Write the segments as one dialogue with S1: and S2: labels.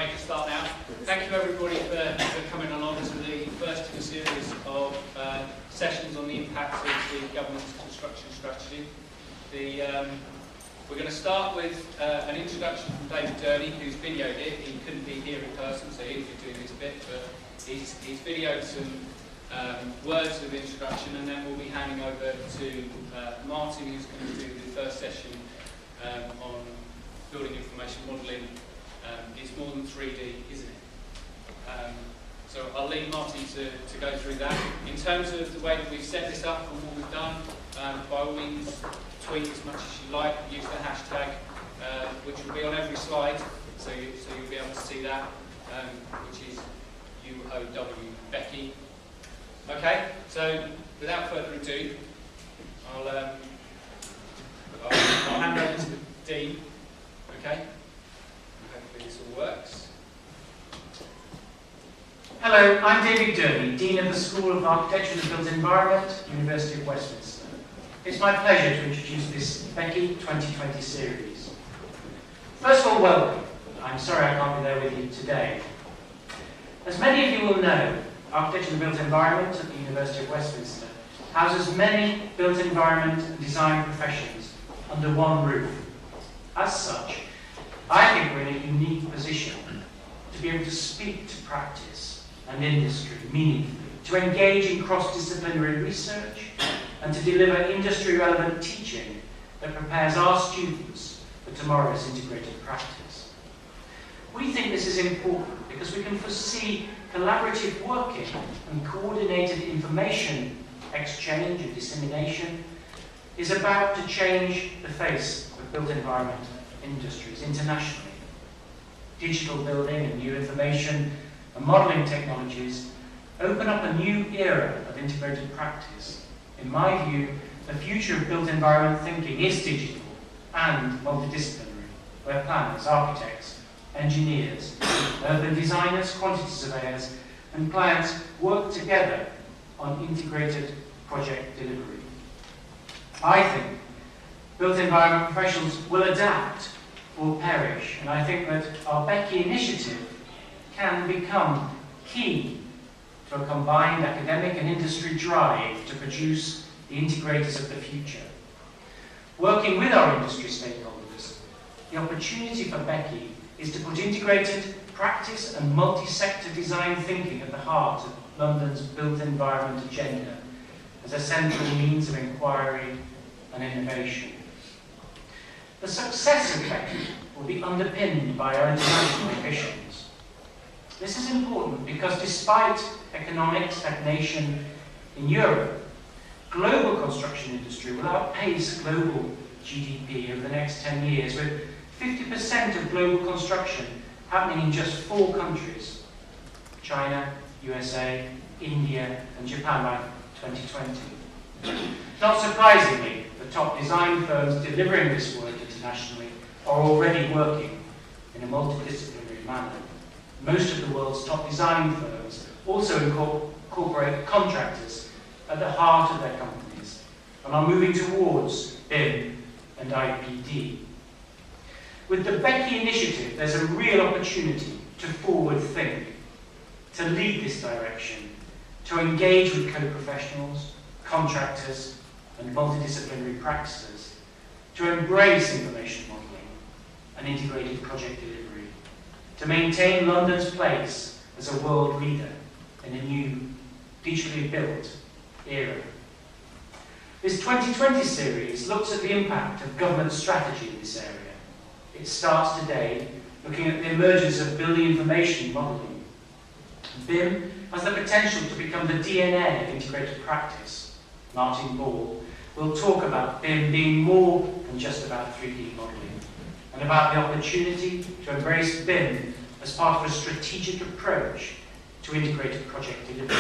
S1: I can start now. Thank you everybody for coming along to the first in a series of sessions on the impact of the government's construction strategy. We're going to start with an introduction from David Durney, who's videoed it. He couldn't be here in person, so he'll be doing this bit, but he's videoed some words of introduction, and then we'll be handing over to Martin, who's going to do the first session on building information modelling. It's more than 3D, isn't it? So I'll leave Martin to go through that. In terms of the way that we've set this up and what we've done, by all means, tweet as much as you like, use the hashtag, which will be on every slide, so you'll be able to see that, which is UOW BECi. Okay, so without further ado, I'll hand over to the Dean. Okay, hopefully this all works.
S2: Hello, I'm David Durney, Dean of the School of Architecture and the Built Environment, University of Westminster. It's my pleasure to introduce this BECi 2020 series. First of all, welcome. I'm sorry I can't be there with you today. As many of you will know, Architecture and the Built Environment at the University of Westminster houses many built environment and design professions under one roof. As such, I think we're in a unique position to be able to speak to practice and industry meaningfully, to engage in cross-disciplinary research, and to deliver industry-relevant teaching that prepares our students for tomorrow's integrated practice. We think this is important because we can foresee collaborative working and coordinated information exchange and dissemination is about to change the face of built environment industries internationally. Digital building and new information and modelling technologies open up a new era of integrated practice. In my view, the future of built environment thinking is digital and multidisciplinary, where planners, architects, engineers, urban designers, quantity surveyors, and clients work together on integrated project delivery. I think built environment professionals will adapt or perish, and I think that our BECi initiative can become key to a combined academic and industry drive to produce the integrators of the future. Working with our industry stakeholders, the opportunity for BECi is to put integrated practice and multi-sector design thinking at the heart of London's built environment agenda as a central means of inquiry and innovation. The success of BECi will be underpinned by our international ambitions. This is important because despite economic stagnation in Europe, global construction industry will outpace global GDP over the next 10 years, with 50% of global construction happening in just 4 countries: China, USA, India, and Japan by 2020. Not surprisingly, the top design firms delivering this work internationally are already working in a multidisciplinary manner. Most of the world's top design firms also incorporate contractors at the heart of their companies and are moving towards BIM and IPD. With the BECi initiative, there's a real opportunity to forward think, to lead this direction, to engage with co-professionals, contractors, and multidisciplinary practices, to embrace information modelling and integrated project delivery, to maintain London's place as a world leader in a new, digitally built era. This 2020 series looks at the impact of government strategy in this area. It starts today looking at the emergence of building information modelling. BIM has the potential to become the DNA of integrated practice. Martin Ball will talk about BIM being more than just about 3D modelling, and about the opportunity to embrace BIM as part of a strategic approach to integrated project delivery.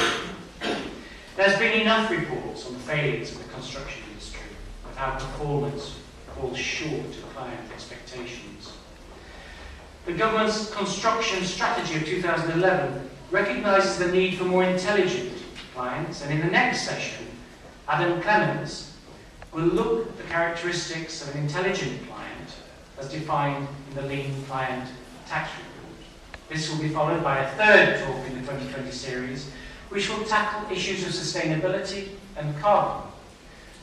S2: There's been enough reports on the failures of the construction industry, of how performance falls short of client expectations. The government's construction strategy of 2011 recognises the need for more intelligent clients, and in the next session, Adam Clemens will look at the characteristics of an intelligent client as defined in the Lean Client Tax Report. This will be followed by a third talk in the 2020 series, which will tackle issues of sustainability and carbon.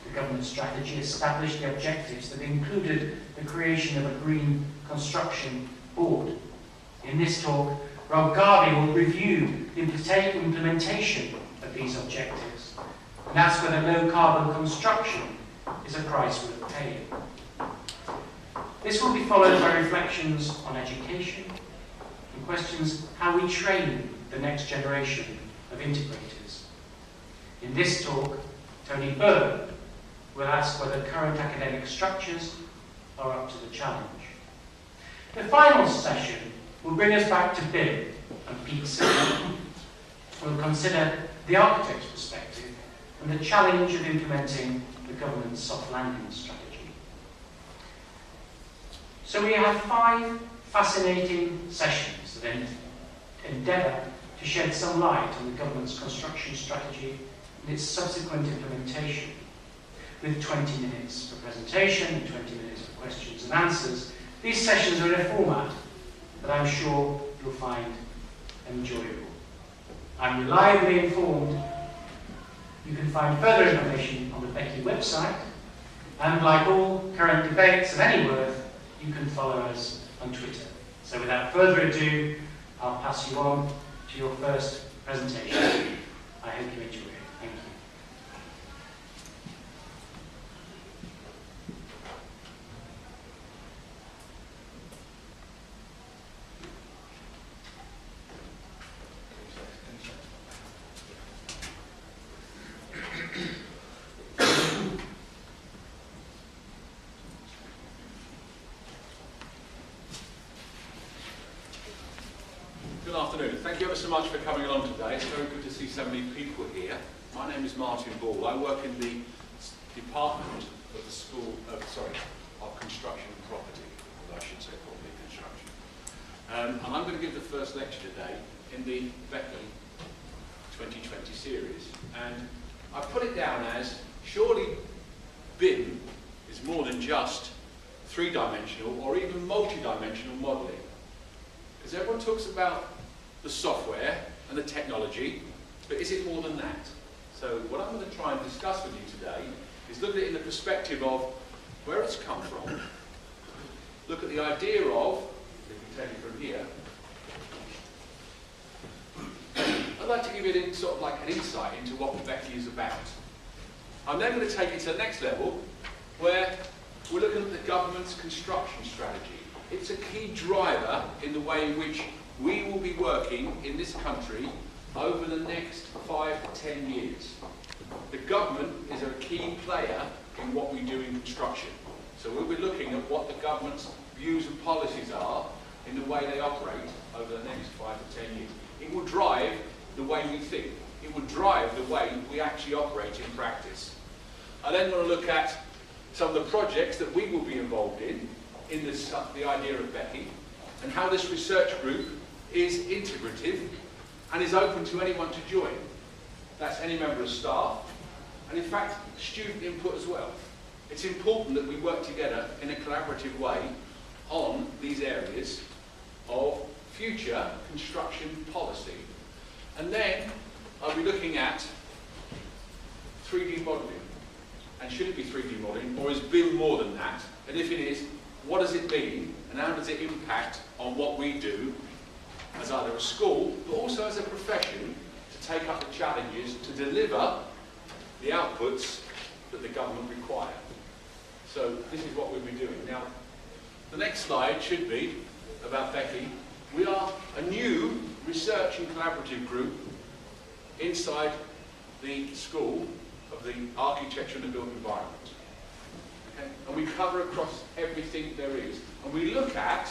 S2: The government strategy established the objectives that included the creation of a green construction board. In this talk, Rob Garvey will review the implementation of these objectives, and that's whether low carbon construction is a price worth paying. This will be followed by reflections on education and questions how we train the next generation of integrators. In this talk, Tony Byrne will ask whether current academic structures are up to the challenge. The final session will bring us back to BIM and BECi. We'll consider the architect's perspective and the challenge of implementing the government's soft landing strategy. So we have 5 fascinating sessions that endeavour to shed some light on the government's construction strategy and its subsequent implementation, with 20 minutes for presentation and 20 minutes for questions and answers. These sessions are in a format that I'm sure you'll find enjoyable. I'm reliably informed you can find further information on the BECi website, and like all current debates of any worth, you can follow us on Twitter. So without further ado, I'll pass you on to your first presentation. I hope you enjoy it. Thank you.
S3: Good afternoon. Thank you ever so much for coming along today. It's very good to see so many people here. My name is Martin Ball. I work in the department of the School of Construction and Property, or I should say property construction. And I'm going to give the first lecture today in the BECi 2020 series. And I've put it down as, surely BIM is more than just three-dimensional or even multi-dimensional modelling. Because everyone talks about the software and the technology, but is it more than that? So what I'm going to try and discuss with you today is look at it in the perspective of where it's come from, look at the idea of, if we take it from here, I'd like to give you sort of like an insight into what BECi is about. I'm then going to take it to the next level, where we're looking at the government's construction strategy. It's a key driver in the way in which we will be working in this country over the next 5 to 10 years. The government is a key player in what we do in construction. So we'll be looking at what the government's views and policies are in the way they operate over the next 5 to 10 years. It will drive the way we think. It will drive the way we actually operate in practice. I then want to look at some of the projects that we will be involved in this, the idea of BECi, and how this research group is integrative and is open to anyone to join. That's any member of staff, and in fact, student input as well. It's important that we work together in a collaborative way on these areas of future construction policy. And then I'll be looking at 3D modelling. And should it be 3D modelling, or is BIM more than that? And if it is, what does it mean, and how does it impact on what we do as either a school, but also as a profession, to take up the challenges to deliver the outputs that the government require. So this is what we'll be doing. Now, the next slide should be about BECi. We are a new research and collaborative group inside the School of the Architecture and the Built Environment. Okay? And we cover across everything there is. And we look at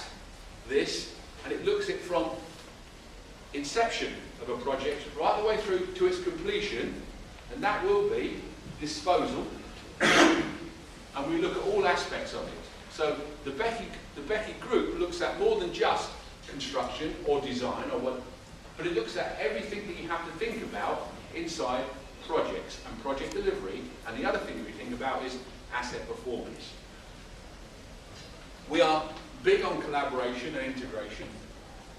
S3: this, and it looks at from inception of a project right the way through to its completion, and that will be disposal. And we look at all aspects of it. So the BECi group looks at more than just construction or design, but it looks at everything that you have to think about inside projects and project delivery, and the other thing we think about is asset performance. We are big on collaboration and integration.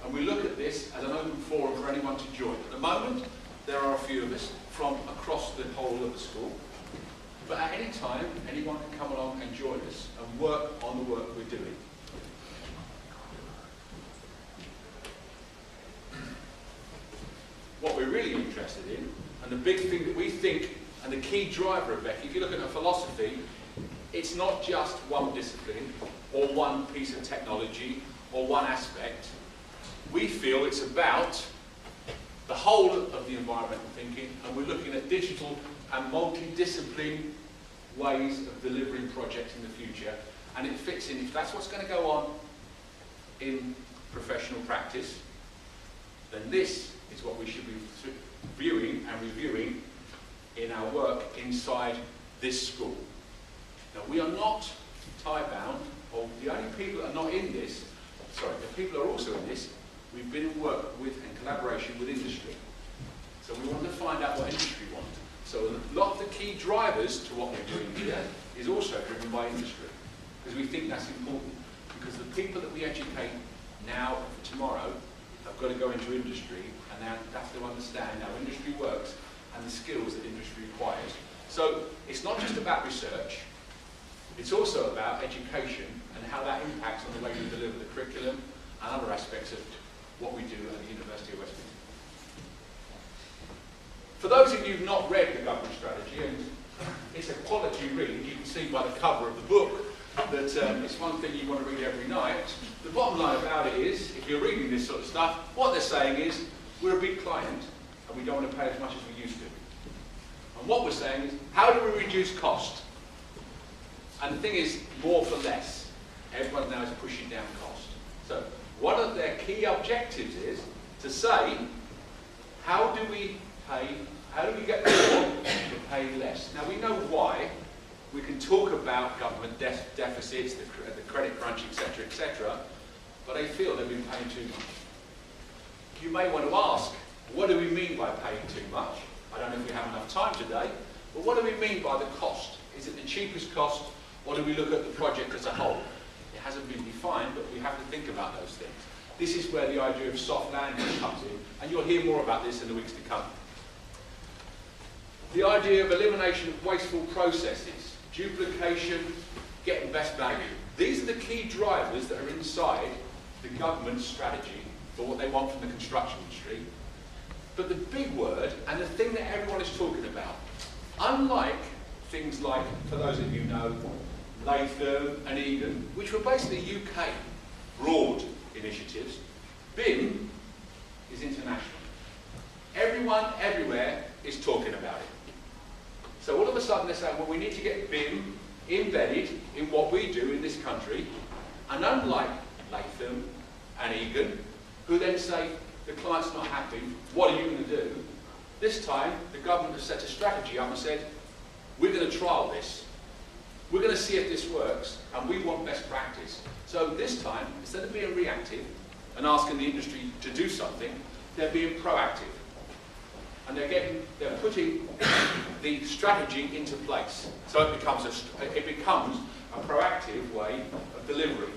S3: and we look at this as an open forum for anyone to join. At the moment, there are a few of us from across the whole of the school, but at any time, anyone can come along and join us and work on the work we're doing. What we're really interested in, and the big thing that we think, and the key driver of BECi, if you look at a philosophy, it's not just one discipline, or one piece of technology, or one aspect. We feel it's about the whole of the environmental thinking, and we're looking at digital and multidiscipline ways of delivering projects in the future, and it fits in. If that's what's going to go on in professional practice, then this is what we should be viewing and reviewing in our work inside this school. Now, we are not tie-bound, or the only people that are not in this, the people are also in this, we've been in work with and collaboration with industry. So we want to find out what industry want. So a lot of the key drivers to what we're doing here is also driven by industry, because we think that's important. Because the people that we educate now and for tomorrow have got to go into industry, and they have to understand how industry works and the skills that industry requires. So it's not just about research, it's also about education and how that impacts on the way we deliver the curriculum and other aspects of what we do at the University of Westminster. For those of you who've not read the government strategy, and it's a quality read, you can see by the cover of the book that it's one thing you want to read every night. The bottom line about it is, if you're reading this sort of stuff, what they're saying is, we're a big client and we don't want to pay as much as we used to. And what we're saying is, how do we reduce cost? And the thing is, more for less. Everyone now is pushing down cost. So one of their key objectives is to say, how do we get more to pay less? Now we know why. We can talk about government deficits, the credit crunch, etc., but they feel they've been paying too much. You may want to ask, what do we mean by paying too much? I don't know if we have enough time today, but what do we mean by the cost? Is it the cheapest cost, or do we look at the project as a whole? It hasn't been defined, but we have to think about those things. This is where the idea of soft landing comes in, and you'll hear more about this in the weeks to come. The idea of elimination of wasteful processes, duplication, getting best value. These are the key drivers that are inside the government's strategy for what they want from the construction industry. But the big word, and the thing that everyone is talking about, unlike things like, for those of you who know, Latham and Egan, which were basically UK broad initiatives, BIM is international. Everyone, everywhere is talking about it. So all of a sudden they're saying, well, we need to get BIM embedded in what we do in this country, and unlike Latham and Egan, who then say, the client's not happy, what are you going to do? This time, the government has set a strategy up and said, we're going to trial this. We're going to see if this works, and we want best practice. So this time, instead of being reactive and asking the industry to do something, they're being proactive. And they're putting the strategy into place. So it becomes a proactive way of delivery.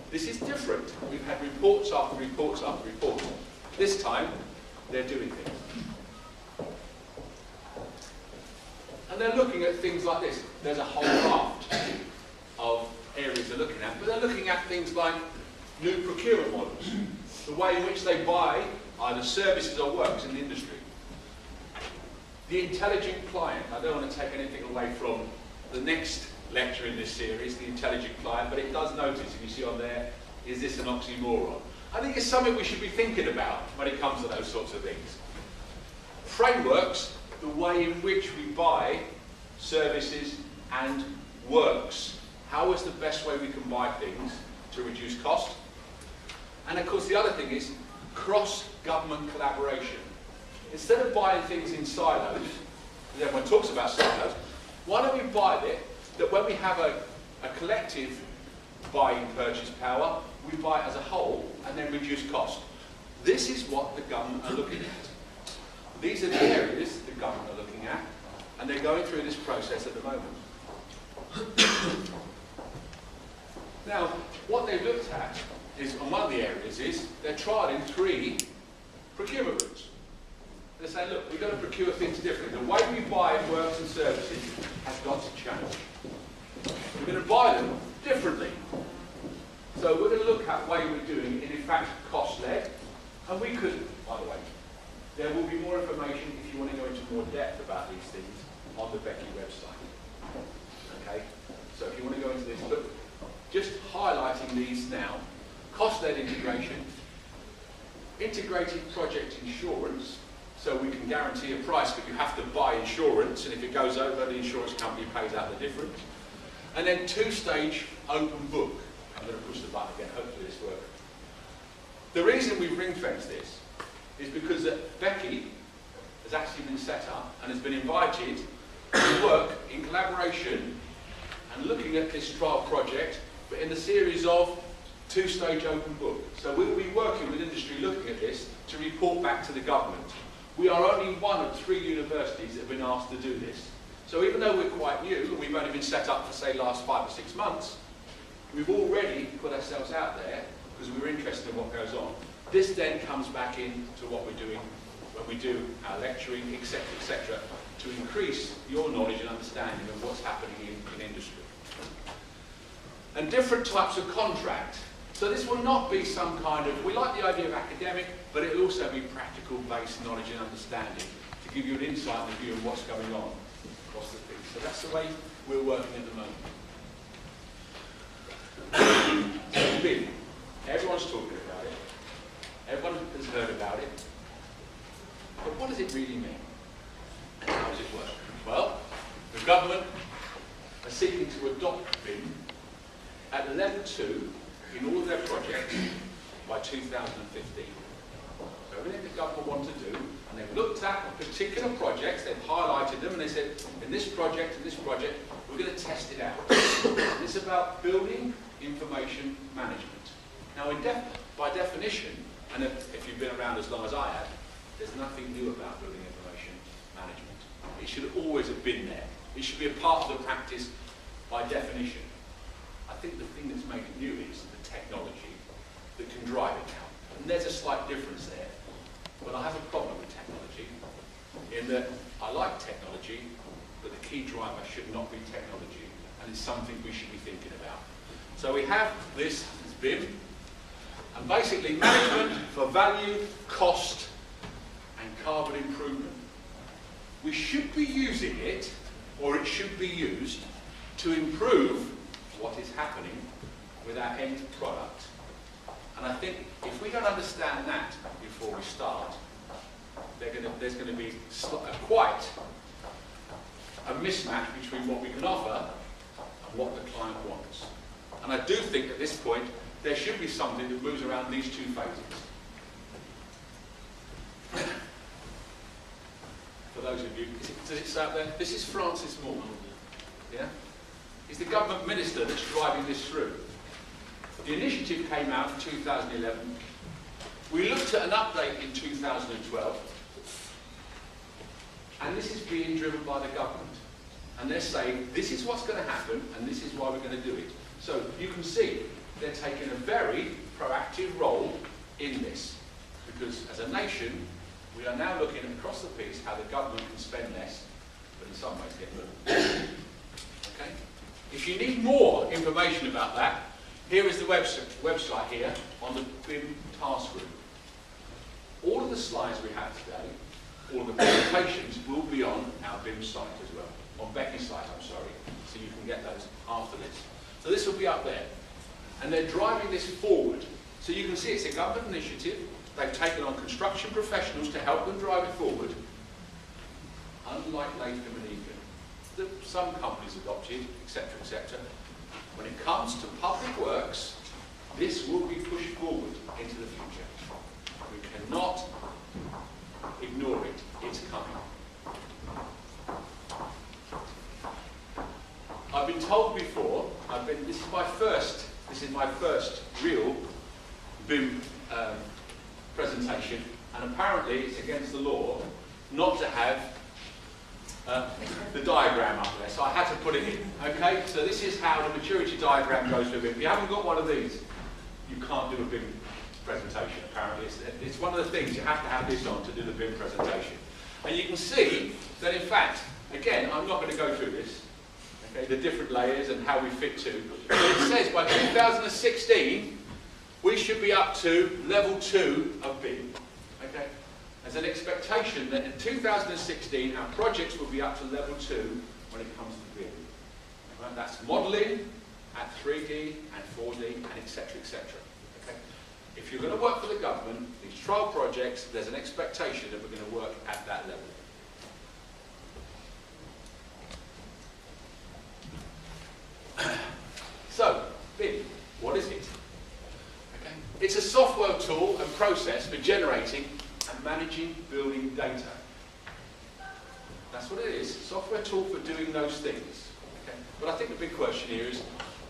S3: This is different. We've had reports after reports after reports. This time, they're doing things. And they're looking at things like this. There's a whole raft of areas they're looking at, but they're looking at things like new procurement models, the way in which they buy either services or works in the industry. The intelligent client. I don't want to take anything away from the next lecture in this series, the intelligent client, but it does notice, if you see on there, is this an oxymoron? I think it's something we should be thinking about when it comes to those sorts of things. Frameworks, the way in which we buy services and works. How is the best way we can buy things to reduce cost? And of course the other thing is cross-government collaboration. Instead of buying things in silos, because everyone talks about silos, why don't we buy it that when we have a collective buying purchase power, we buy it as a whole and then reduce cost. This is what the government are looking at. These are the areas the government are looking at, and they're going through this process at the moment. Now, what they've looked at is, on one of the areas, is they're trialling 3 procurement routes. They say, look, we've got to procure things differently. The way we buy works and services has got to change. We're going to buy them differently. So we're going to look at the way we're doing it, in fact, cost-led. And we could, by the way, there will be more information if you want to go into more depth about these things on the BECi website. Okay? So if you want to go into this, look, just highlighting these now. Cost-led integration, integrated project insurance, so we can guarantee a price, but you have to buy insurance, and if it goes over, the insurance company pays out the difference. And then 2-stage open book. I'm going to push the button again, hopefully this works. The reason we've ring-fenced this is because BECi has actually been set up and has been invited to work in collaboration and looking at this trial project, but in the series of 2-stage open book. So we'll be working with industry looking at this to report back to the government. We are only one of 3 universities that have been asked to do this. So even though we're quite new, and we've only been set up for, say, last 5 or 6 months, we've already put ourselves out there because we're interested in what goes on. This then comes back into what we're doing when we do our lecturing, etc., to increase your knowledge and understanding of what's happening in industry. And different types of contract. So this will not be some kind of, we like the idea of academic, but it will also be practical-based knowledge and understanding to give you an insight and a view of what's going on across the piece. So that's the way we're working at the moment. BIM. Everyone's talking about it. Everyone has heard about it. But what does it really mean? And how does it work? Well, the government are seeking to adopt BIM at level 2 in all of their projects by 2015. So everything the government want to do, and they've looked at particular projects, they've highlighted them, and they said, in this project, we're going to test it out. It's about building information management. Now, by definition, and if you've been around as long as I have, there's nothing new about building information management. It should always have been there. It should be a part of the practice by definition. I think the thing that's made it new is the technology that can drive it now. And there's a slight difference there. But I have a problem with technology in that I like technology, but the key driver should not be technology, and it's something we should be thinking about. So we have this BIM, and basically management for value, cost, and carbon improvement. We should be using it, or it should be used, to improve what is happening with our end product. And I think if we don't understand that before we start, there's going to be quite a mismatch between what we can offer and what the client wants. And I do think at this point there should be something that moves around these 2 phases. For those of you, does it say out there? This is Francis Moore. Yeah? He's the government minister that's driving this through. The initiative came out in 2011. We looked at an update in 2012. And this is being driven by the government. And they're saying, this is what's going to happen, and this is why we're going to do it. So you can see, they're taking a very proactive role in this. Because as a nation, we are now looking across the piece how the government can spend less, but in some ways get more. Okay? If you need more information about that, here is the website here on the BIM task group. All of the slides we have today, all of the presentations will be on our BIM site as well. On BECi site, I'm sorry. So you can get those after this. So this will be up there. And they're driving this forward. So you can see it's a government initiative. They've taken on construction professionals to help them drive it forward. Unlike Latham and Egan, that some companies adopted, etc., etc. When it comes to public works, this will be pushed forward into the future. We cannot ignore it. It's coming. I've been told before, this is my first real BIM presentation, and apparently it's against the law not to have the diagram up there, so I had to put it in. Okay, so this is how the maturity diagram goes for a BIM. If you haven't got one of these, you can't do a BIM presentation, apparently. It's one of the things, you have to have this on to do the BIM presentation. And you can see that, in fact, again, I'm not going to go through this, okay, the different layers and how we fit to, but it says by 2016, we should be up to level 2 of BIM. Okay? There's an expectation that in 2016 our projects will be up to level 2 when it comes to BIM. Right? That's modelling at 3D and 4D and etc. etc. Okay? If you're going to work for the government, these trial projects, there's an expectation that we're going to work at that level. So, BIM, what is it? Okay. It's a software tool and process for generating and managing building data. That's what it is, software tool for doing those things. Okay. But I think the big question here is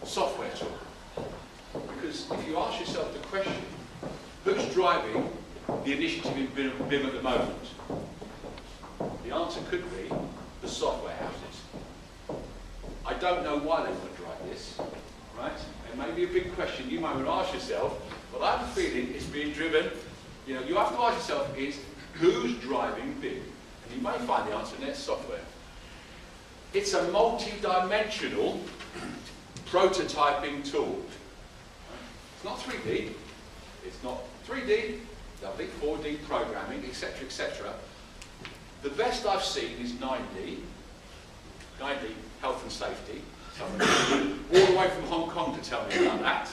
S3: software tool. Because if you ask yourself the question, who's driving the initiative in BIM at the moment? The answer could be the software houses. I don't know why they want to drive this, right? It may be a big question you might want to ask yourself, but I have a feeling it's being driven. You know, you have to ask yourself is, who's driving BIM? And you may find the answer in their software. It's a multi-dimensional prototyping tool. It's not 3D, it's not 3D, lovely, 4D programming, etc., etc. The best I've seen is 9D, health and safety. All the way from Hong Kong to tell me about that.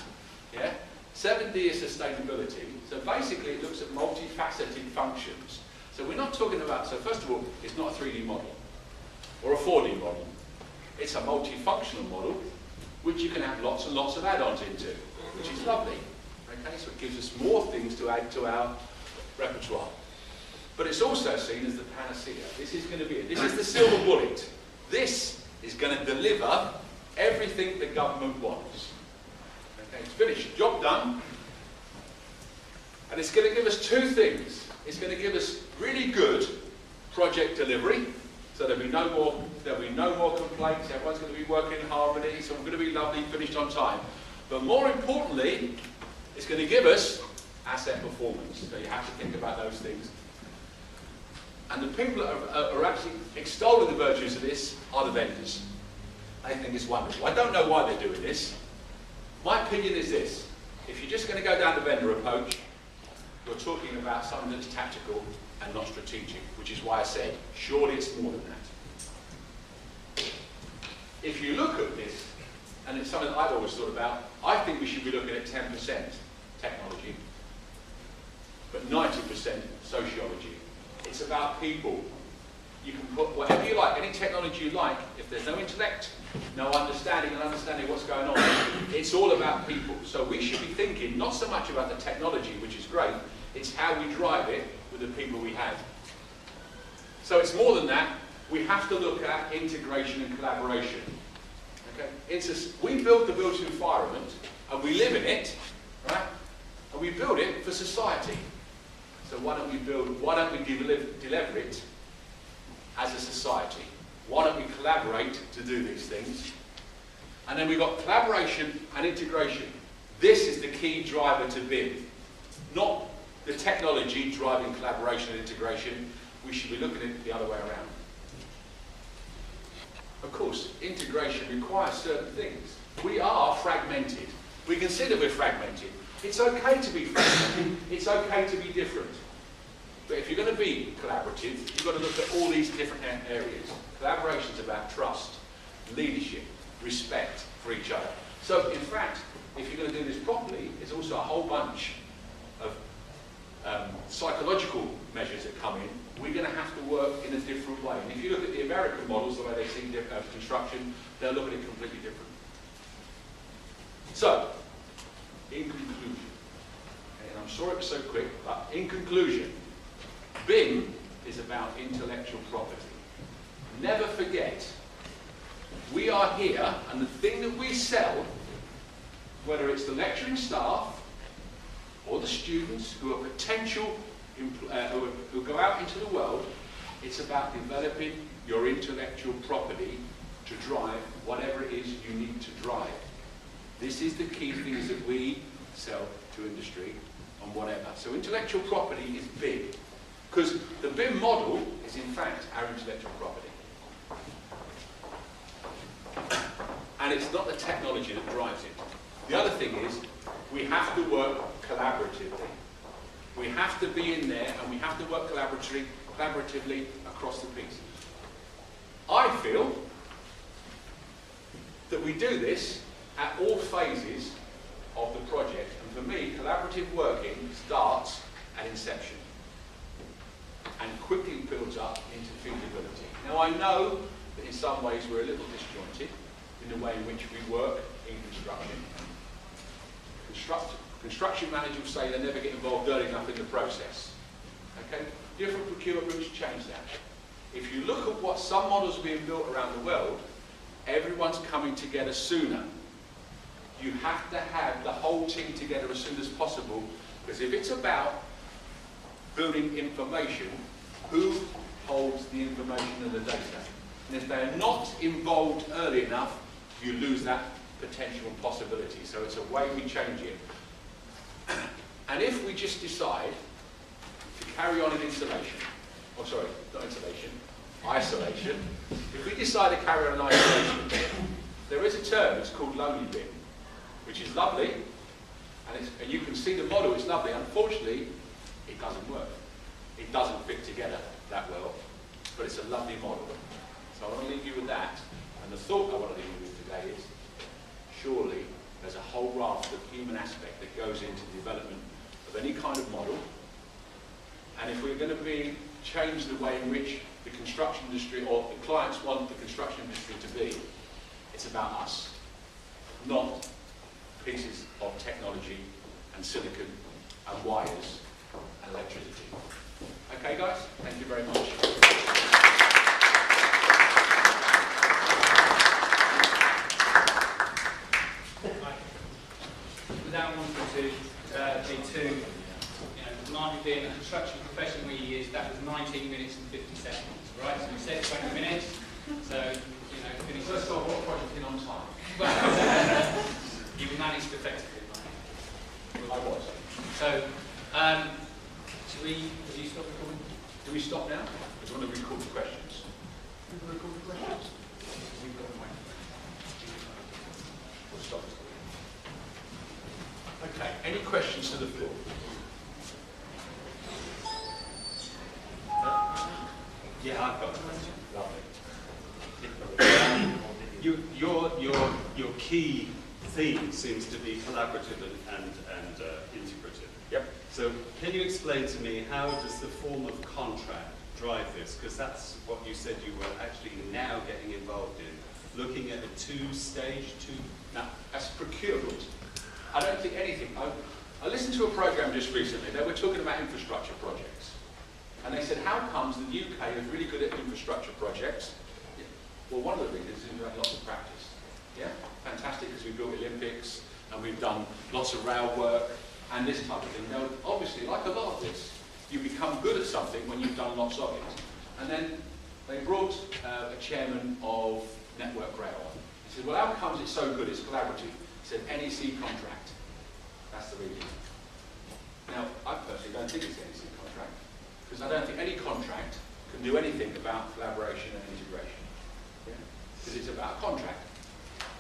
S3: Yeah? 7D is sustainability. So basically it looks at multifaceted functions. So we're not talking about, so first of all, it's not a 3D model or a 4D model. It's a multifunctional model which you can have lots and lots of add-ons into, which is lovely. Okay, so it gives us more things to add to our repertoire. But it's also seen as the panacea. This is going to be it. This is the silver bullet. This is going to deliver everything the government wants. Okay, it's finished. Job done. And it's going to give us two things. It's going to give us really good project delivery. So there'll be no more complaints. Everyone's going to be working in harmony. So we're going to be lovely, finished on time. But more importantly, it's going to give us asset performance. So you have to think about those things. And the people that are actually extolling the virtues of this are the vendors. I think it's wonderful. I don't know why they're doing this. My opinion is this. If you're just going to go down the vendor approach, you're talking about something that's tactical and not strategic, which is why I said, surely it's more than that. If you look at this, and it's something that I've always thought about, I think we should be looking at 10% technology, but 90% sociology. It's about people. You can put whatever you like, any technology you like. If there's no intellect, no understanding and understanding what's going on, it's all about people. So we should be thinking not so much about the technology, which is great, it's how we drive it with the people we have. So it's more than that. We have to look at integration and collaboration. Okay? We build the built environment and we live in it, right? And we build it for society. So why don't we deliver it as a society? Why don't we collaborate to do these things? And then we've got collaboration and integration. This is the key driver to BIM. Not the technology driving collaboration and integration. We should be looking at it the other way around. Of course, integration requires certain things. We are fragmented. We consider we're fragmented. It's okay to be fragmented. It's okay to be different. But if you're going to be collaborative, you've got to look at all these different areas. Collaboration is about trust, leadership, respect for each other. So, in fact, if you're going to do this properly, there's also a whole bunch of psychological measures that come in. We're going to have to work in a different way. And if you look at the American models, the way they see construction, they'll look at it completely different. So, in conclusion, and I'm sorry it was so quick, but in conclusion, BIM is about intellectual property. Never forget, we are here, and the thing that we sell, whether it's the lecturing staff or the students who are potential, who go out into the world, It's about developing your intellectual property to drive whatever it is you need to drive. This is the key things that we sell to industry and whatever. So intellectual property is big, because the BIM model is in fact our intellectual property. And it's not the technology that drives it. The other thing is, we have to work collaboratively. We have to be in there and we have to work collaboratively across the piece. I feel that we do this at all phases of the project. And for me, collaborative working starts at inception and quickly builds up into feasibility. Now I know that in some ways we're a little disjointed in the way in which we work in construction. Construction managers will say they never get involved early enough in the process. Okay? Different procurement routes change that. If you look at what some models are being built around the world, everyone's coming together sooner. You have to have the whole team together as soon as possible, because if it's about building information, who holds the information and the data? And if they're not involved early enough, you lose that potential possibility. So it's a way we change it. And if we just decide to carry on in isolation, if we decide to carry on in isolation, there is a term, it's called lonely BIM, which is lovely, and you can see the model, it's lovely. Unfortunately, it doesn't work. It doesn't fit together that well, but it's a lovely model. So I want to leave you with that, and the thought I want to leave you with today is, surely there's a whole raft of human aspect that goes into the development of any kind of model, and if we're going to change the way in which the construction industry or the clients want the construction industry to be, it's about us, not pieces of technology and silicon and wires and electricity. Okay guys, thank you very much.
S1: Without wanting to be too, Martin being a construction professional he is, that was 19 minutes and 50 seconds, right? So we said 20 minutes, so, finish.
S3: First of all, what project in on time?
S1: Well, you managed effectively, right?
S3: I was.
S1: So, do you stop recording?
S3: Do we stop now? Or do you want to record the questions? Record the questions? We've got a mic. We'll stop. Okay, any questions to the floor?
S4: Yeah, I've got a question.
S3: Lovely.
S4: Your key theme seems to be collaborative and integrative.
S3: Yep.
S4: So can you explain to me how does the form of contract drive this? Because that's what you said you were actually now getting involved in. Looking at a two-stage.
S3: Now, that's procurement. I don't think anything. I listened to a programme just recently. They were talking about infrastructure projects. And they said, how comes the UK is really good at infrastructure projects? Yeah. Well, one of the reasons is we've had lots of practice. Yeah? Fantastic, because we built Olympics, and we've done lots of rail work, and this type of thing. Now, obviously, like a lot of this, you become good at something when you've done lots of it. And then they brought a chairman of Network Rail on. He said, well, how comes it's so good? It's collaborative. He said, NEC contract. That's the reason. Now, I personally don't think it's NEC contract, because I don't think any contract can do anything about collaboration and integration. Because it's about a contract.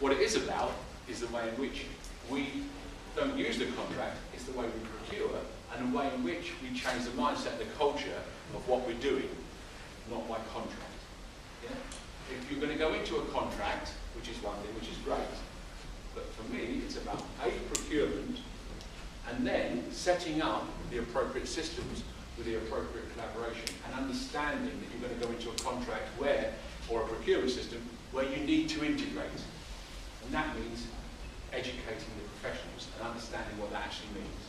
S3: What it is about is the way in which we don't use the contract, it's the way we procure, and the way in which we change the mindset, the culture of what we're doing, not by contract. Yeah? If you're going to go into a contract, which is one thing, which is great, but for me, it's about procurement, and then setting up the appropriate systems with the appropriate collaboration, and understanding that you're going to go into a contract where, or a procurement system, where you need to integrate. And that means educating the professionals and understanding what that actually means.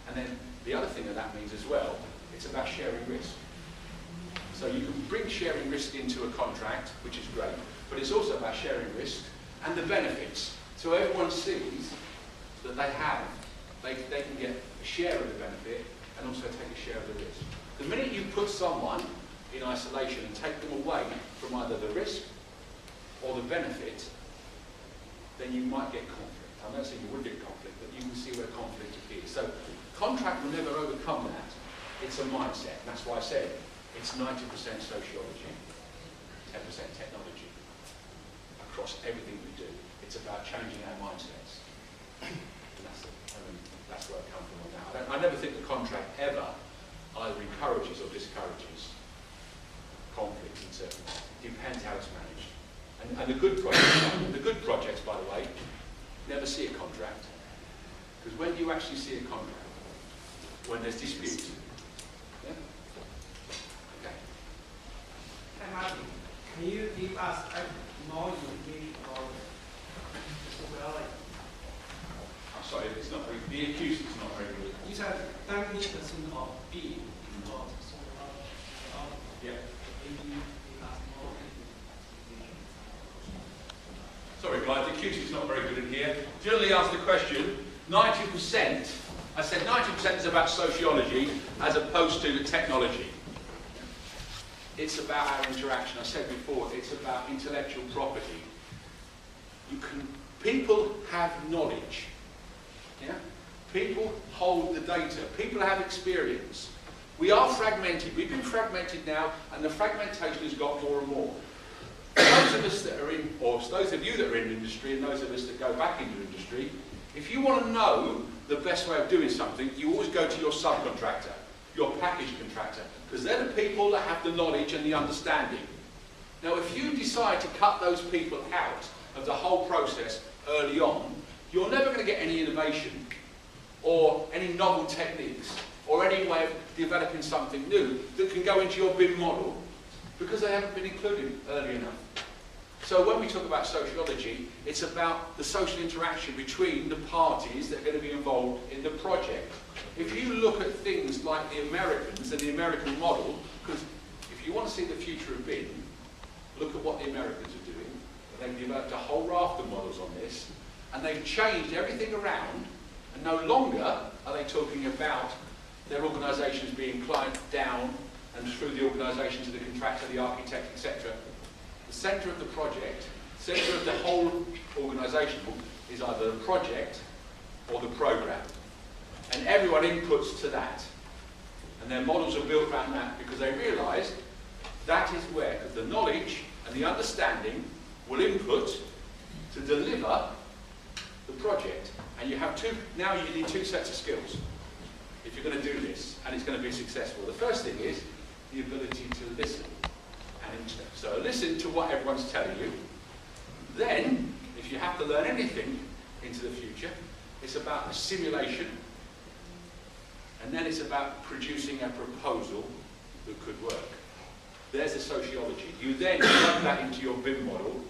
S3: And then the other thing that means as well, it's about sharing risk. So you can bring sharing risk into a contract, which is great, but it's also about sharing risk and the benefits. So everyone sees that they can get a share of the benefit and also take a share of the risk. The minute you put someone in isolation and take them away from either the risk or the benefit, then you might get conflict. I'm not saying you would get conflict, but you can see where conflict appears. So contract will never overcome that. It's a mindset. And that's why I said it's 90% sociology, 10% technology across everything we do. It's about changing our mindsets. And that's where I come from on that. I never think the contract ever either encourages or discourages conflict in certain ways. It depends how it's managed. And the good projects, by the way, never see a contract. Because when you actually see a contract, when there's dispute, yeah? Okay.
S5: Hi Martin, can you give us more information on sociology?
S3: I'm sorry, it's not very, the acoustic's not very good.
S5: You said 90% of B involved sociology.
S3: Yeah.
S5: Can you give us more information?
S3: Sorry guys, the acoustic's not very good in here. Generally asked the question, 90%, I said 90% is about sociology as opposed to technology. It's about our interaction. I said before, it's about intellectual property. People have knowledge. Yeah? People hold the data. People have experience. We are fragmented. We've been fragmented now, and the fragmentation has got more and more. Those of us that are in, or those of you that are in industry, and those of us that go back into industry, if you want to know the best way of doing something, you always go to your subcontractor, your package contractor, because they're the people that have the knowledge and the understanding. Now, if you decide to cut those people out of the whole process early on, you're never going to get any innovation or any novel techniques or any way of developing something new that can go into your BIM model because they haven't been included early enough. So when we talk about sociology, it's about the social interaction between the parties that are going to be involved in the project. If you look at things like the Americans and the American model, because if you want to see the future of BIM, look at what the Americans are doing. They've developed a whole raft of models on this, and they've changed everything around, and no longer are they talking about their organisations being client down and through the organisation to the contractor, the architect, etc. The centre of the project, centre of the whole organisation is either the project or the programme. And everyone inputs to that. And their models are built around that because they realise that is where the knowledge and the understanding will input to deliver the project. And you have now you need two sets of skills if you're going to do this, and it's going to be successful. The first thing is the ability to listen. So listen to what everyone's telling you. Then, if you have to learn anything into the future, it's about a simulation, and then it's about producing a proposal that could work. There's the sociology. You then plug that into your BIM model,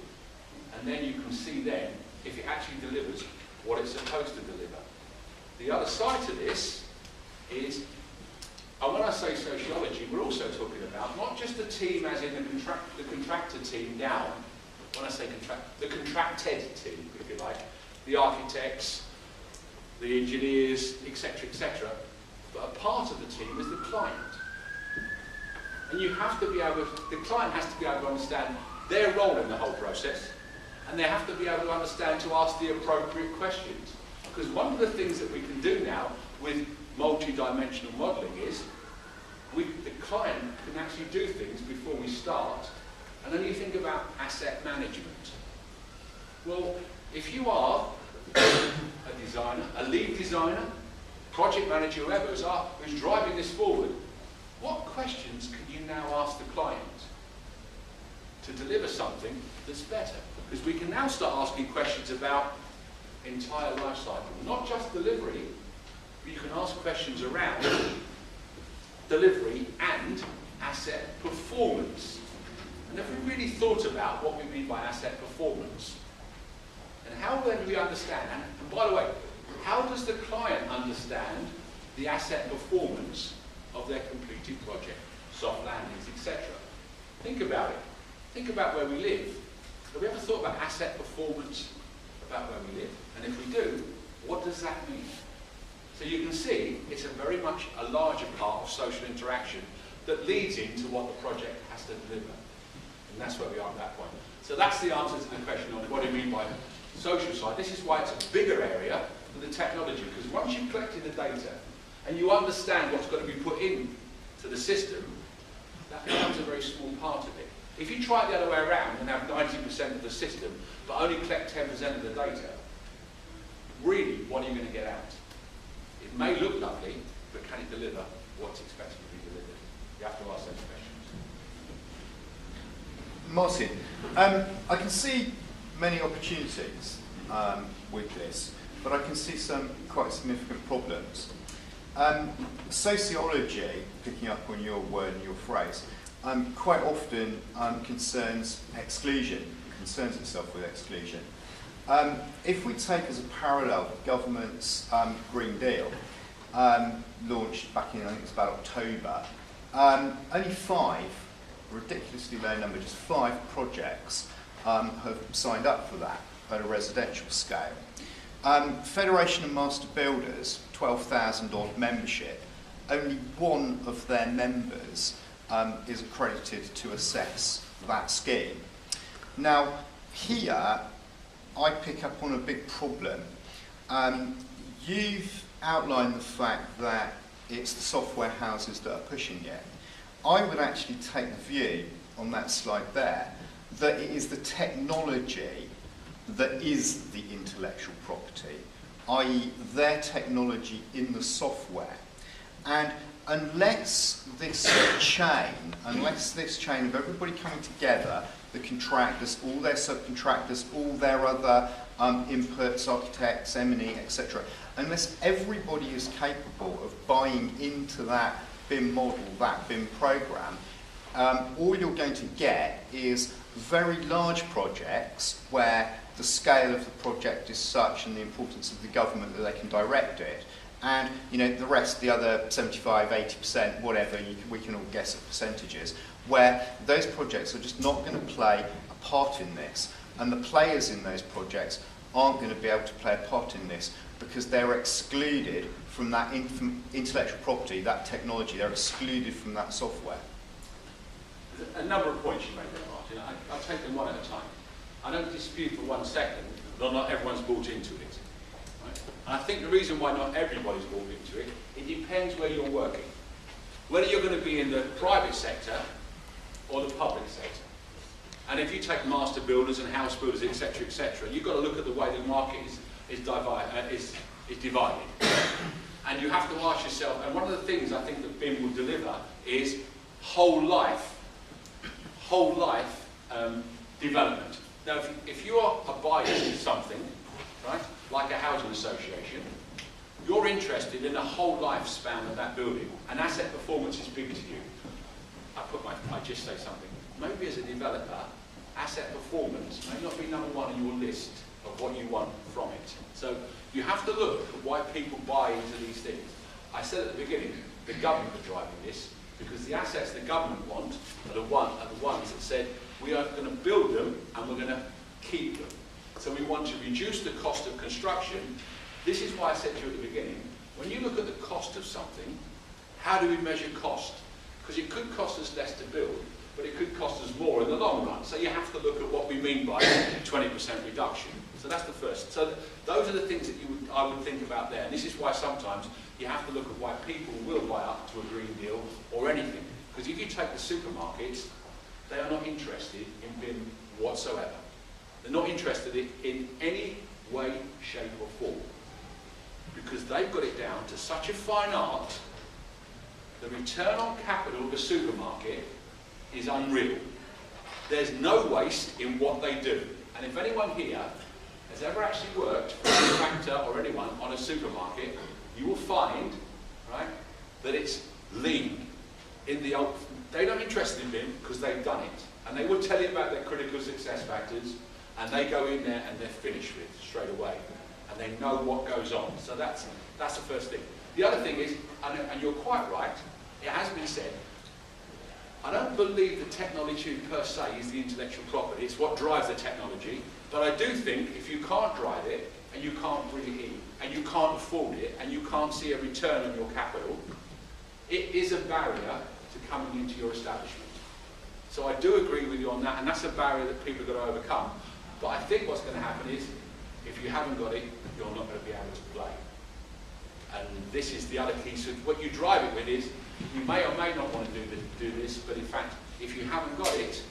S3: and then you can see then if it actually delivers what it's supposed to deliver. The other side to this is, and when I say sociology, we're also talking about not just the team as in the contractor team down, when I say the contracted team, if you like, the architects, the engineers, etc., etc., but a part of the team is the client. And you have to be able, the client has to be able to understand their role in the whole process, and they have to be able to understand to ask the appropriate questions. Because one of the things that we can do now with multi-dimensional modelling is the client can actually do things before we start. And then you think about asset management. Well, if you are a designer, a lead designer, project manager, whoever who's driving this forward, what questions can you now ask the client to deliver something that's better? Because we can now start asking questions about entire life cycle, not just delivery, but you can ask questions around delivery and asset performance. And if we really thought about what we mean by asset performance, and how then do we understand, and by the way, how does the client understand the asset performance of their completed project, soft landings, etc.? Think about it. Think about where we live. Have we ever thought about asset performance about where we live? And if we do, what does that mean? So you can see it's a very much a larger part of social interaction that leads into what the project has to deliver. And that's where we are at that point. So that's the answer to the question on what do you mean by social side. This is why it's a bigger area than the technology, because once you've collected the data and you understand what's got to be put in to the system, that becomes a very small part of it. If you try it the other way around and have 90% of the system, but only collect 10% of the data, really, what are you going to get out? It may look lovely, but can it deliver what's expected to be delivered? You have to ask those questions.
S6: Martin, I can see many opportunities with this, but I can see some quite significant problems. Sociology, picking up on your word and your phrase, quite often concerns itself with exclusion. If we take as a parallel the government's Green Deal, launched back in, I think it was about October, only 5, a ridiculously low number, just 5 projects have signed up for that at a residential scale. Federation of Master Builders, 12,000 odd membership, only one of their members is accredited to assess that scheme. Now, here, I pick up on a big problem. You've outlined the fact that it's the software houses that are pushing it. I would actually take the view on that slide there that it is the technology that is the intellectual property, i.e. their technology in the software. And unless this chain of everybody coming together, the contractors, all their subcontractors, all their other inputs, architects, M&E, etc., unless everybody is capable of buying into that BIM model, that BIM program, all you're going to get is very large projects where the scale of the project is such and the importance of the government that they can direct it. And the rest, the other 75, 80%, whatever, we can all guess at percentages, where those projects are just not going to play a part in this. And the players in those projects aren't going to be able to play a part in this because they're excluded from that intellectual property, that technology, they're excluded from that software.
S3: A number of points you made there, Martin. I'll take them one at a time. I don't dispute for 1 second that not everyone's bought into it. Right? And I think the reason why not everybody's bought into it, it depends where you're working. Whether you're going to be in the private sector or the public sector. And if you take master builders and house builders, etc., you've got to look at the way the market is divided. And you have to ask yourself, and one of the things I think that BIM will deliver is whole life development. Now, if you are a buyer in something, right, like a housing association, you're interested in the whole lifespan of that building, and asset performance is big to you. I just say something. Maybe as a developer, asset performance may not be number 1 on your list of what you want from it. So you have to look at why people buy into these things. I said at the beginning, the government are driving this, because the assets the government want are the ones that said, we are going to build them and we're going to keep them. So we want to reduce the cost of construction. This is why I said to you at the beginning, when you look at the cost of something, how do we measure cost? Because it could cost us less to build, but it could cost us more in the long run. So you have to look at what we mean by 20% reduction. So that's the first. So those are the things that I would think about there. And this is why sometimes you have to look at why people will buy up to a Green Deal or anything. Because if you take the supermarkets, they are not interested in BIM whatsoever. They're not interested in any way, shape or form. Because they've got it down to such a fine art, the return on capital of a supermarket is unreal. There's no waste in what they do. And if anyone here has ever actually worked for a contractor or anyone on a supermarket, you will find, right, that it's lean. They're not interested in BIM because they've done it. And they will tell you about their critical success factors, and they go in there and they're finished with straight away. And they know what goes on. So that's the first thing. The other thing is, and you're quite right, it has been said, I don't believe the technology per se is the intellectual property. It's what drives the technology. But I do think if you can't drive it, and you can't bring it in, and you can't afford it, and you can't see a return on your capital, it is a barrier to coming into your establishment. So I do agree with you on that, and that's a barrier that people have got to overcome. But I think what's going to happen is, if you haven't got it, you're not going to be able to play. And this is the other key. So what you drive it with is, you may or may not want to do this, but in fact, if you haven't got it,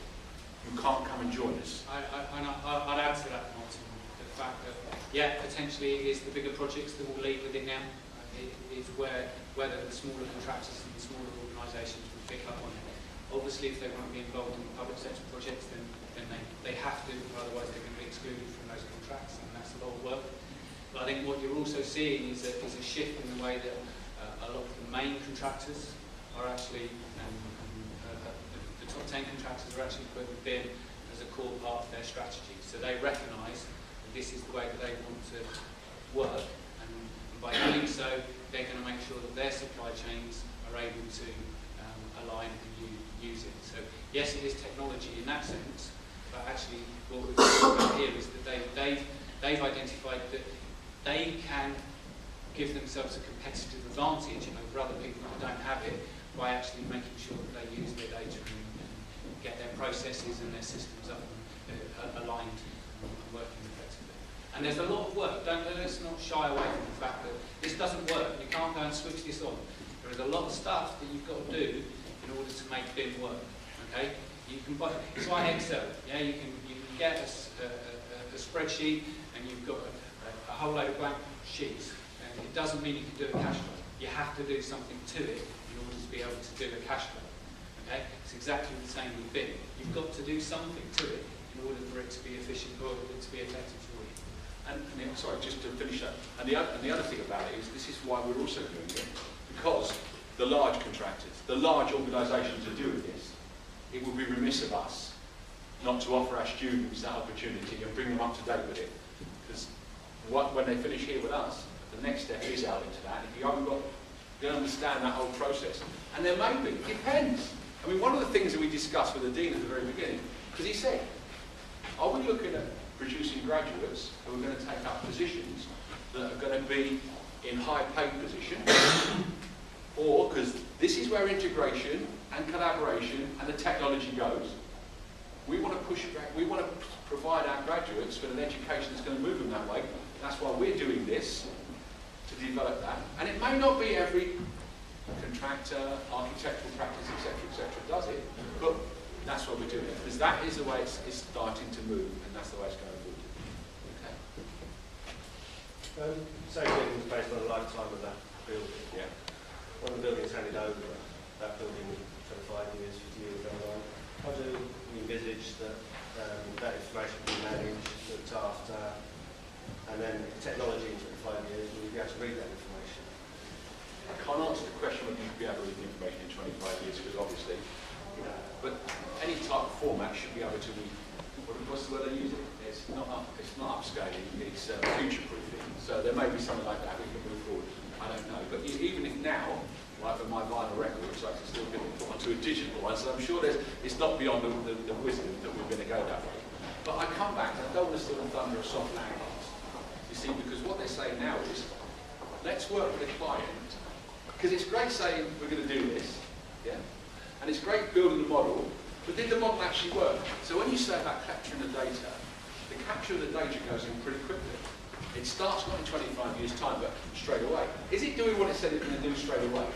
S3: you can't come and join us.
S1: I'd add to that, Martin, the fact that, yeah, potentially it is the bigger projects that will lead with it now. It is whether the smaller contractors and the smaller organisations will pick up on it. Obviously, if they want to be involved in public sector projects, then they have to, otherwise they're going to be excluded from those contracts, and that's a lot of work. But I think what you're also seeing is a shift in the way that a lot of the main contractors are actually, the top 10 contractors are actually putting BIM as a core part of their strategy. So they recognise that this is the way that they want to work, and by doing so, they're going to make sure that their supply chains are able to align and use it. So yes, it is technology in that sense, but actually what we're talking about here is that they've identified that they can give themselves a competitive advantage over other people who don't have it by actually making sure that they use their data and get their processes and their systems up and aligned and working effectively. And there's a lot of work. Let's not shy away from the fact that this doesn't work. You can't go and switch this on. There is a lot of stuff that you've got to do in order to make BIM work. Okay? You can buy. It's like Excel. Yeah, you can get a spreadsheet and you've got a whole load of blank sheets. And it doesn't mean you can do a cash flow. You have to do something to it in order to be able to do a cash flow. Okay? It's exactly the same with BIM. You've got to do something to it in order for it to be efficient or to be effective for you.
S3: And sorry, just to finish up. And the other thing about it is, this is why we're also doing it, because the large contractors, the large organisations are doing this. It would be remiss of us not to offer our students that opportunity and bring them up to date with it. Because when they finish here with us, the next step is out into that. If you haven't got, you don't understand that whole process. And there may be, it depends. I mean, one of the things that we discussed with the Dean at the very beginning, because he said, are we looking at producing graduates who are going to take up positions that are going to be in high paid positions? Or, because this is where integration and collaboration and the technology goes, we want to provide our graduates with an education that's going to move them that way. That's why we're doing this, to develop that. And it may not be every contractor, architectural practice, etc., does it, but that's what we're doing. Because that is the way it's starting to move, and that's the way it's going forward. Okay.
S7: Same thing was based on the lifetime of that building.
S3: Yeah.
S7: When the building's handed over, that building 25 years, 50 years down the line, how do we envisage that that information will be managed, looked after, and then technology in 25 years, will you be able to read that information?
S3: I can't answer the question whether you'd be able to read the information in 25 years, because obviously, you know, but any type of format should be able to read. What's the word I use? It's not upscaling, it's future-proofing. So there may be something like that we can move forward. I don't know. But even if now, like with my vinyl records, I can still get it put onto a digital one, so I'm sure it's not beyond the wisdom that we're going to go that way. But I come back, I don't want to steal the thunder of soft landings. You see, because what they're saying now is, let's work with the client, because it's great saying we're going to do this, yeah? And it's great building the model, but did the model actually work? So when you say about capturing the data, the capture of the data goes in pretty quickly. It starts not in 25 years' time, but straight away. Is it doing what it said it's going to do straight away?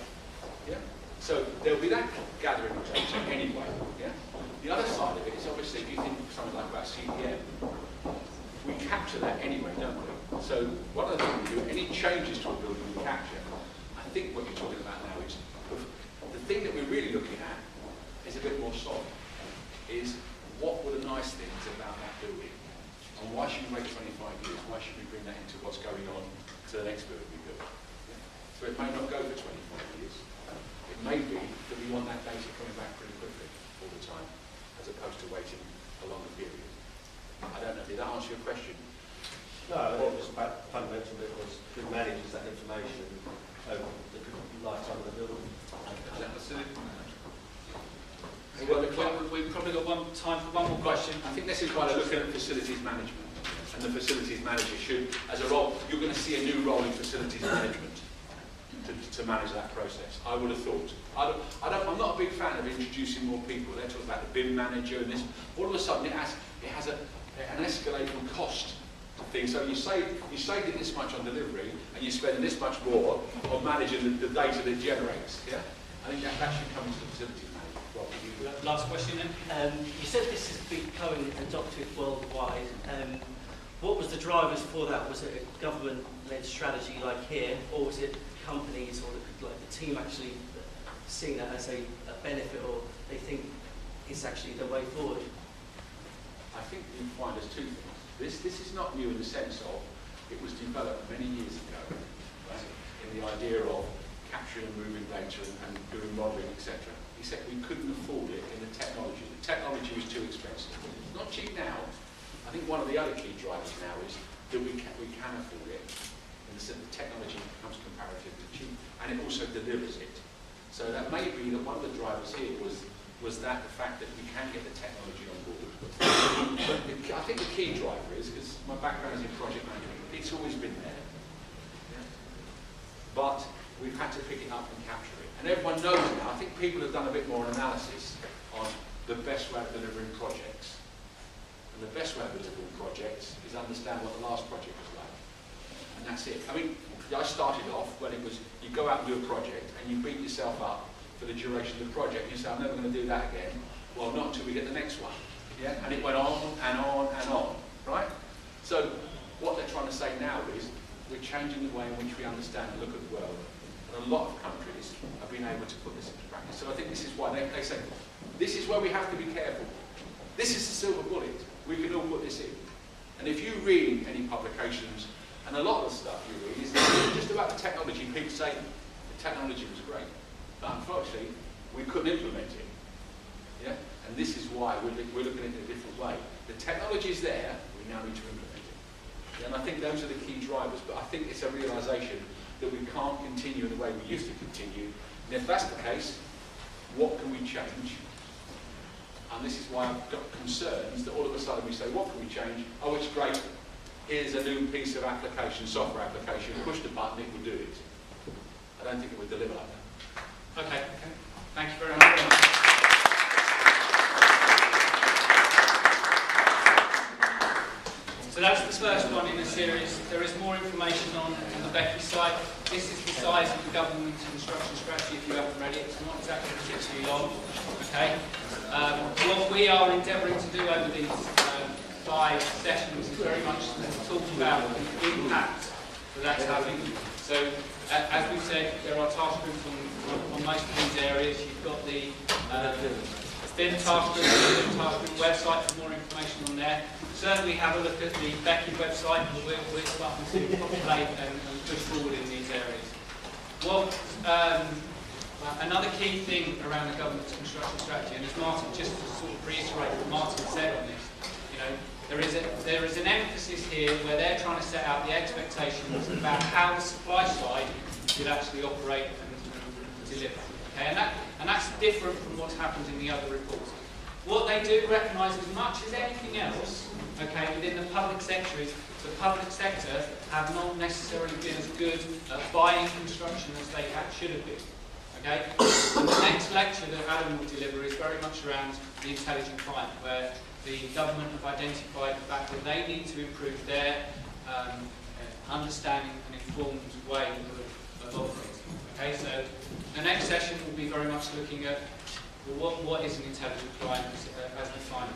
S3: Yeah? So there'll be that gathering of data anyway. Yeah? The other side of it is obviously, if you think something like about CPM, we capture that anyway, don't we? So one of the things we do, any changes to a building we capture, I think what you're talking about now is, the thing that we're really looking at is a bit more solid, is what were the nice things about that building? And why should we wait 25 years? Why should we bring that into what's going on to the next building we build? Yeah? So it may not go for 25 years. It may be that we want that data coming back pretty quickly all the time, as opposed to waiting a longer period. I don't know, did that answer your question?
S7: No, it was about fundamental. It was who manages that information over the lifetime of the building.
S1: We've probably got time for one more question.
S3: I think this is why they're looking at facilities management. And the facilities manager should, as a role, you're going to see a new role in facilities management to manage that process. I would have thought. I'm not not a big fan of introducing more people. They talk about the BIM manager and this. All of a sudden, it has an escalating cost to things. So you saving this much on delivery, and you're spending this much more on managing the data that it generates. Yeah, I think that should come into the facilities management. Rob,
S1: Last question then.
S5: You said this is becoming adopted worldwide. What was the drivers for that? Was it a government-led strategy like here, or was it companies or the team actually seeing that as a benefit, or they think it's actually the way forward?
S3: I think you find there's two things. This is not new in the sense of it was developed many years ago, right, in the idea of capturing and moving data and doing modelling, etc. Except we couldn't afford it in the technology. The technology was too expensive. It's not cheap now. I think one of the other key drivers now is that we can afford it. In the sense the technology becomes comparatively cheap, and it also delivers it. So that may be that one of the drivers here was that the fact that we can get the technology on board. But I think the key driver is, because my background is in project management, it's always been there. Yeah. But we've had to pick it up and capture it. And everyone knows now, I think people have done a bit more analysis on the best way of delivering projects. And the best way of delivering projects is understand what the last project was like. And that's it. I mean, I started off when it was, you go out and do a project and you beat yourself up for the duration of the project. You say, I'm never going to do that again. Well, not until we get the next one. Yeah? And it went on and on and on, right? So what they're trying to say now is we're changing the way in which we understand and look at the world. And a lot of countries have been able to put this into practice. So I think this is why they say, this is where we have to be careful. This is the silver bullet. We can all put this in. And if you read any publications, and a lot of the stuff you read is just about the technology, people say the technology was great. But unfortunately, we couldn't implement it. Yeah? And this is why we're looking at it in a different way. The technology is there, we now need to implement it. Yeah? And I think those are the key drivers, but I think it's a realisation that we can't continue in the way we used to continue. And if that's the case, what can we change? And this is why I've got concerns that all of a sudden we say, what can we change? Oh, it's great. Here's a new piece of application, software application. Push the button, it will do it. I don't think it would deliver like that.
S1: Okay. Thank you very much. So that's the first one in the series. There is more information on the BECi site. This is the size of the government construction strategy if you haven't read it. It's not exactly particularly long. Okay. What we are endeavouring to do over these 5 sessions is very much talk about the impact that that's having. So, as we've said, there are task groups on most of these areas. You've got the BIM task group website for more information on there. Certainly have a look at the BECi website. We're starting to populate and push forward in these areas. Another key thing around the government's construction strategy, and as Martin, just to sort of reiterate what Martin said on this, you know, there is an emphasis here where they're trying to set out the expectations about how the supply side should actually operate and deliver. Okay, and that's different from what's happened in the other reports. What they do recognise as much as anything else, okay, within the public sector is the public sector have not necessarily been as good at buying construction as they should have been. Okay? And the next lecture that Adam will deliver is very much around the intelligent client, where the government have identified the fact that they need to improve their understanding and informed way of operating. Okay, so the next session will be very much looking at what is an intelligent client as defined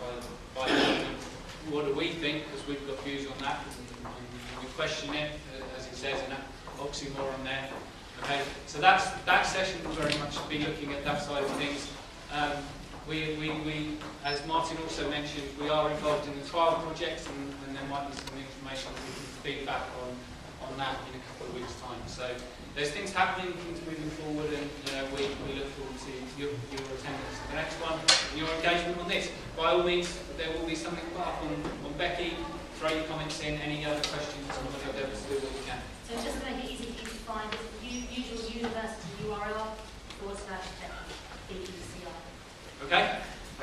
S1: by the government. What do we think, because we've got views on that, and we question it, as it says in that oxymoron there. Okay, so that session will very much be looking at that side of things. We, as Martin also mentioned, we are involved in the trial projects, and there might be some information we can feedback on that in a couple of weeks' time. So there's things happening, things moving forward, and you know, we look forward to your attendance at the next one and your engagement on this. By all means, there will be something put up on BECi. Throw your comments in, any other questions, and we'll endeavour to do what we can.
S8: So just to make it easy for you to find, usual university URL /BECi.
S1: Okay?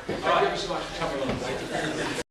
S3: Thank you ever so much for coming on today.